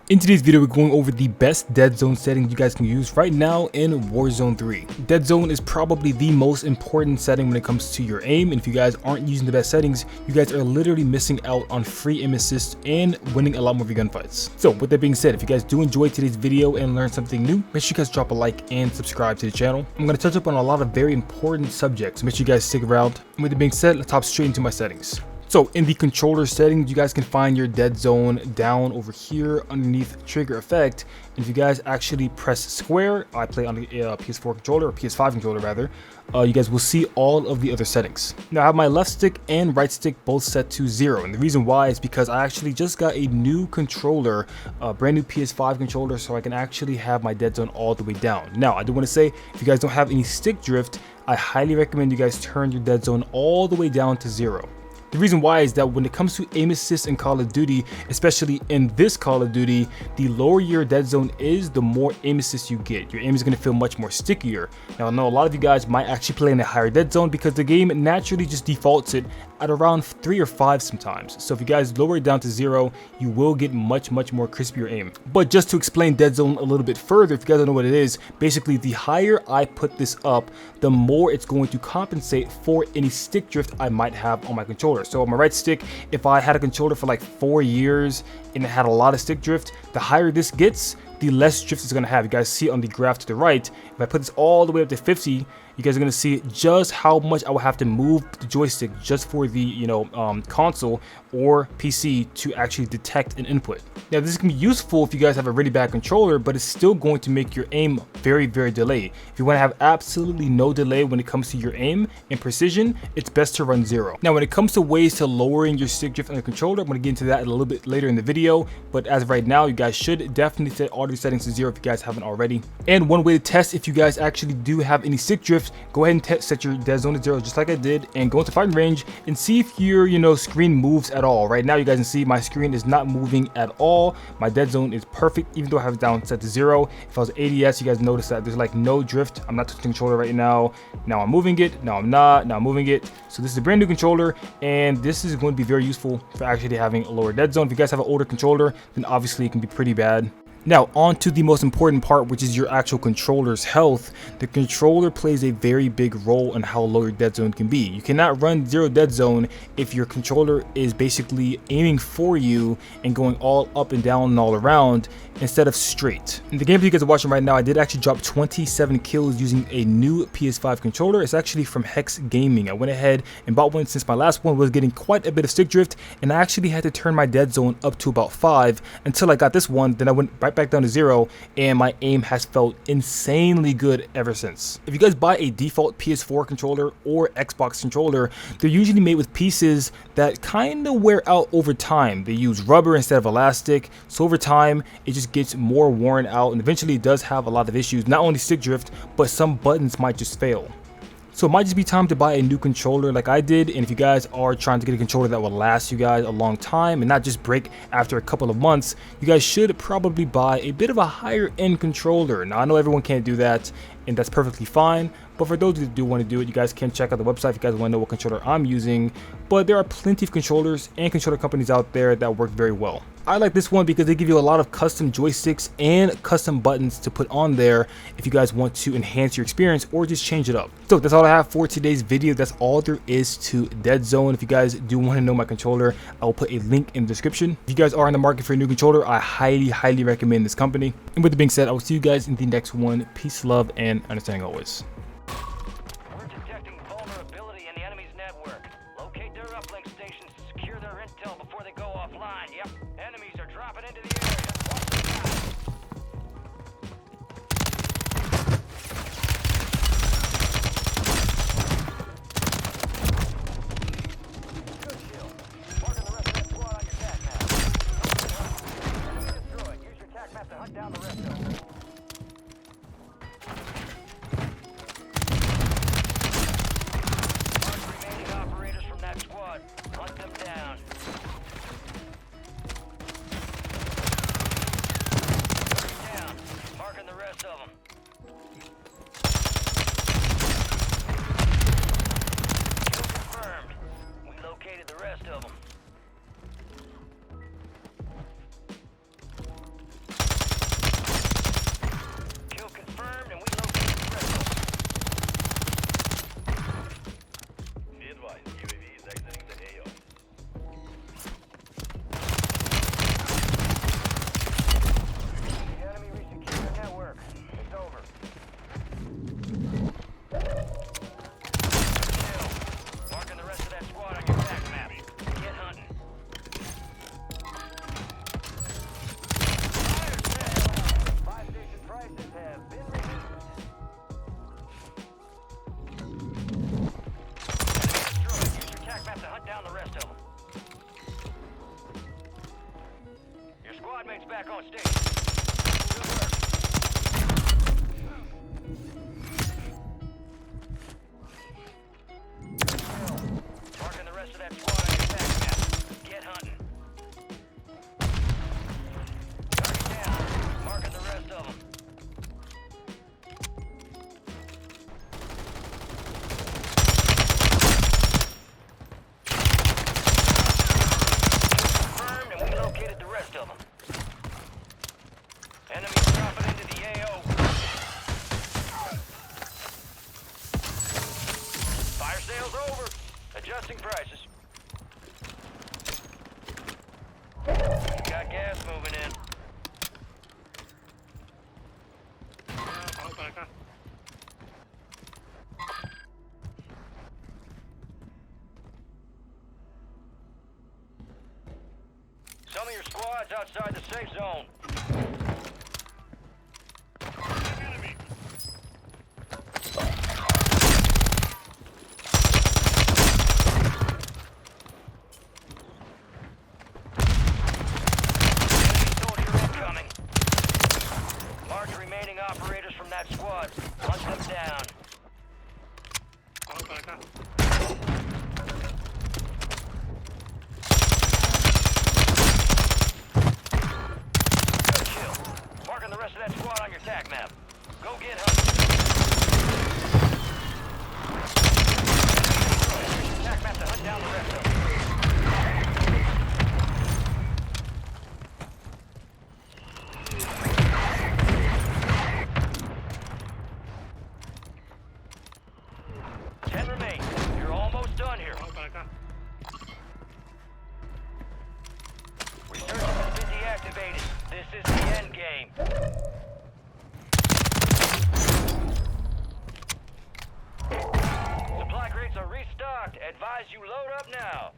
In today's video, we're going over the best dead zone settings you guys can use right now in Warzone 3. Dead zone is probably the most important setting when it comes to your aim, and if you guys aren't using the best settings, you guys are literally missing out on free aim assist and winning a lot more of your gunfights. So with that being said, if you guys do enjoy today's video and learn something new, make sure you guys drop a like and subscribe to the channel. I'm going to touch up on a lot of very important subjects, so make sure you guys stick around. And with that being said, let's hop straight into my settings. So in the controller settings, you guys can find your dead zone down over here underneath trigger effect. And if you guys actually press square, I play on the PS4 controller, or PS5 controller rather, you guys will see all of the other settings. Now I have my left stick and right stick both set to 0. And the reason why is because I actually just got a new controller, a brand new PS5 controller, so I can actually have my dead zone all the way down. Now I do want to say, if you guys don't have any stick drift, I highly recommend you guys turn your dead zone all the way down to 0. The reason why is that when it comes to aim assist in Call of Duty, especially in this Call of Duty, the lower your dead zone is, the more aim assist you get. Your aim is going to feel much more stickier. Now I know a lot of you guys might actually play in a higher dead zone because the game naturally just defaults it at around 3 or 5 sometimes. So if you guys lower it down to 0, you will get much more crispier aim. But just to explain dead zone a little bit further, if you guys don't know what it is, basically the higher I put this up, the more it's going to compensate for any stick drift I might have on my controller. So on my right stick, if I had a controller for like 4 years and it had a lot of stick drift, the higher this gets, the less drift it's going to have. You guys see on the graph to the right, if I put this all the way up to 50, you guys are going to see just how much I will have to move the joystick just for the console or PC to actually detect an input. Now this can be useful if you guys have a really bad controller, but it's still going to make your aim very delayed. If you want to have absolutely no delay when it comes to your aim and precision, it's best to run 0. Now when it comes to ways to lowering your stick drift on the controller, I'm going to get into that a little bit later in the video, but as of right now, you guys should definitely set all your settings to 0 if you guys haven't already. And one way to test if you guys actually do have any stick drift, go ahead and set your dead zone to 0 just like I did, and go into firing range and see if your screen moves at all. Right now you guys can see my screen is not moving at all. My dead zone is perfect even though I have it down set to 0. If I was ADS, you guys notice that there's like no drift. I'm not touching the controller right now. Now I'm moving it, now I'm not, now I'm moving it. So this is a brand new controller, and this is going to be very useful for actually having a lower dead zone. If you guys have an older controller, then obviously it can be pretty bad. Now on to the most important part, which is your actual controller's health. The controller plays a very big role in how low your dead zone can be. You cannot run 0 dead zone if your controller is basically aiming for you and going all up and down and all around instead of straight. In the gameplay you guys are watching right now, I did actually drop 27 kills using a new PS5 controller. It's actually from Hex Gaming. I went ahead and bought one since my last one was getting quite a bit of stick drift, and I actually had to turn my dead zone up to about 5 until I got this one. Then I went right back down to 0, and my aim has felt insanely good ever since. If you guys buy a default PS4 controller or Xbox controller, they're usually made with pieces that kind of wear out over time. They use rubber instead of elastic, so over time it just gets more worn out, and eventually it does have a lot of issues, not only stick drift, but some buttons might just fail. So it might just be time to buy a new controller like I did. And if you guys are trying to get a controller that will last you guys a long time and not just break after a couple of months, you guys should probably buy a bit of a higher end controller. Now I know everyone can't do that, and that's perfectly fine, but for those who do want to do it, you guys can check out the website if you guys want to know what controller I'm using. But there are plenty of controllers and controller companies out there that work very well. I like this one because they give you a lot of custom joysticks and custom buttons to put on there if you guys want to enhance your experience or just change it up. So that's all I have for today's video. That's all there is to Dead Zone. If you guys do want to know my controller, I will put a link in the description. If you guys are in the market for a new controller, I highly recommend this company. And with that being said, I will see you guys in the next one. Peace, love, and understanding always. We're detecting vulnerability in the enemy's network. Locate their uplink stations to secure their intel before they go offline. Yep, enemies are dropping into the area. Watch the guys. Good kill. Marking the rest of that squad on your TAG map. Destroy it. Use your TAG map to hunt down the rest of them. Hunt them down. Down. Marking the rest of them. Kill confirmed. We located the rest of them. station. Good work. Marking the rest of that squad on your attack map. Get hunting. Target down. Marking the rest of them. Confirmed, and we located the rest of them. Enemies dropping into the AO. Fire sale's over. Adjusting prices. Got gas moving in. Some of your squad's outside the safe zone. Remaining operators from that squad. Hunt them down. Good kill. Marking the rest of that squad on your attack map. Go get hunting. Attack map to hunt down the rest of them. Remain. You're almost done here. Resurgence has been deactivated. This is the end game. Supply crates are restocked. Advise you load up now.